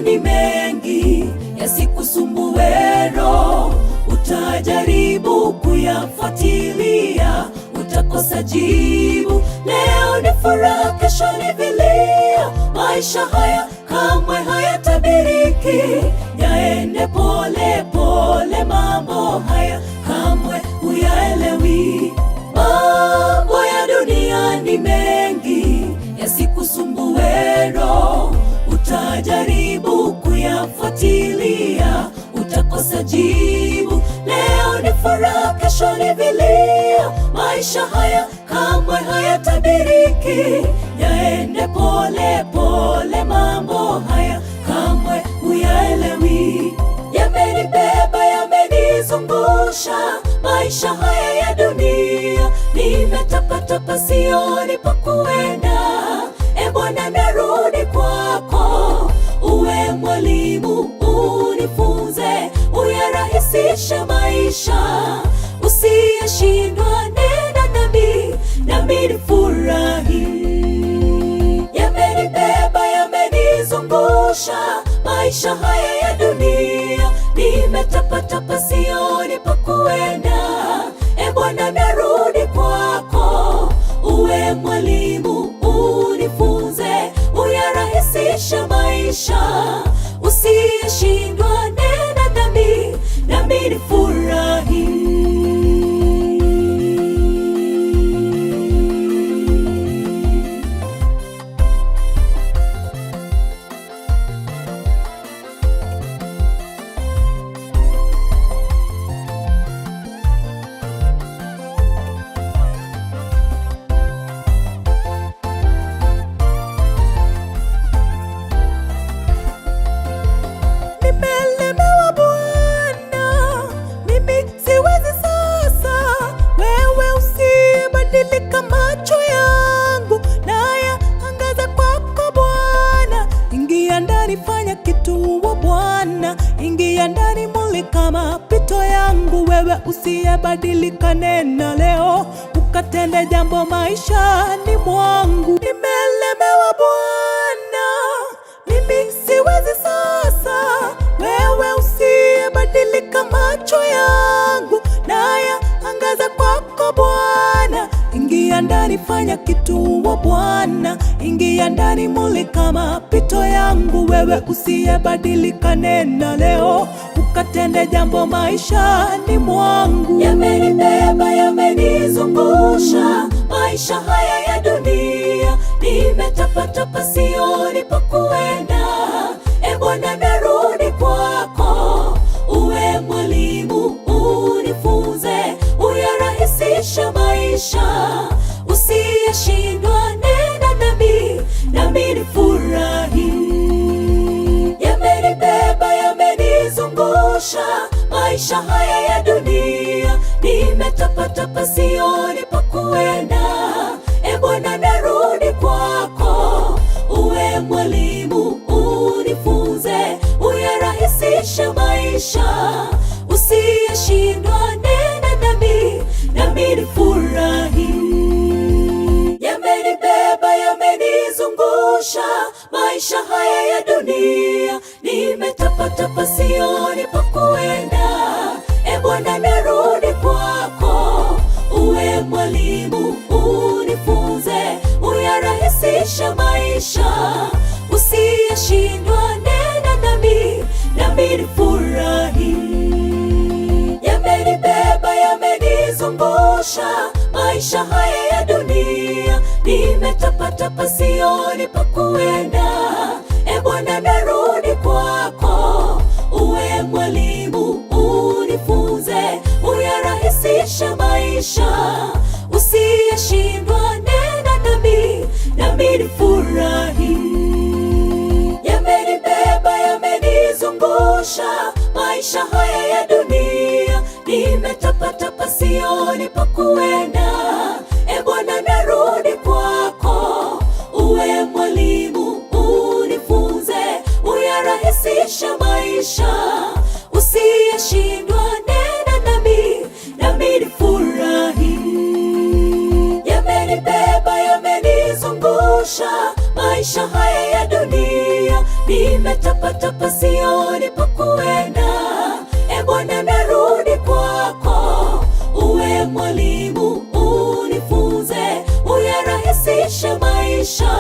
Ni mengi yasikusumbue roho, utajaribu kuyafuatilia, utakosa jibu. Leo ni furaha, kesho ni vilio. Maisha haya kamwe hayatabiriki, yaende pole pole. Mambo haya kamwe huyaelewi. Mambo ya dunia ni mengi yasikusumbue roho, utajaribu kuyafuatilia, utakosa jibu. Leo ni furaha, kesho ni vilio. Maisha haya kamwe hayatabiriki, yaende pole pole. Mambo haya kamwe huyaelewi. Yamenibeba, yamenizungusha maisha haya ya dunia. Nimetapatapa, sioni pa kuenda. E Bwana, narudi kwako, uwe mwalimu, unifunze, uyarahisishe maisha, usiyeshindwa. Nena nami nifurahi. Yamenibeba, yamenizungusha maisha haya ya dunia. Nimetapatapa, sioni pa kuenda. E Bwana, narudi kwako, uwe mwalimu, unifunze, uyarahisishe maisha, usiyeshindwa. Nena nami nifurahi. Fanya kitu wa Bwana, ingia ndani, mulika mapito yangu. Wewe usiyebadilika, nena leo, ukatende jambo maishani mwangu. Nimelemewa Bwana, mimi siwezi sasa. Wewe usiyebadilika, macho yangu naya angaza kwako Bwana. Ingia ndani, fanya kitu wa Bwana, ingia ndani, mulika mapito yangu. Wewe usiyebadilika, nena leo, ukatende jambo maishani mwangu. Yamenibeba, yamenizungusha maisha haya ya dunia. Nimetapatapa, sioni pa kuenda. E Bwana, narudi kwako, uwe mwalimu, unifunze, uyarahisishe maisha, usiyeshindwa. Nena nami nifurahi. Yamenibeba, yamenizungusha maisha haya ya dunia. Nimetapatapa, sioni pa kuenda. E Bwana, narudi kwako, uwe mwalimu, unifunze, uyarahisishe maisha, usiyeshindwa. Nena nami nifurahi. Yamenibeba, yamenizungusha maisha haya ya dunia. Nimetapatapa, sioni pa kuenda. E Bwana, narudi kwako, uwe mwalimu, unifunze, uyarahisishe maisha, usiyeshindwa. Nena nami nifurahi. Yamenibeba, yamenizungusha maisha haya ya dunia. Nimetapatapa, sioni pa kuenda. E Bwana, narudi kwako, uwe mwalimu, unifunze, uyarahisishe maisha, usiyeshindwa. Nena nami nifurahi. sioni pa kuenda. E Bwana, narudi kwako, uwe mwalimu, unifunze, uyarahisishe maisha, usiyeshindwa. Nena nami nifurahi. Yamenibeba, yamenizungusha maisha haya ya dunia, nimetapatapa, sioni pa kuenda. E Bwana, narudi kwako, uwe mwalimu, unifunze, uyarahisishe maisha,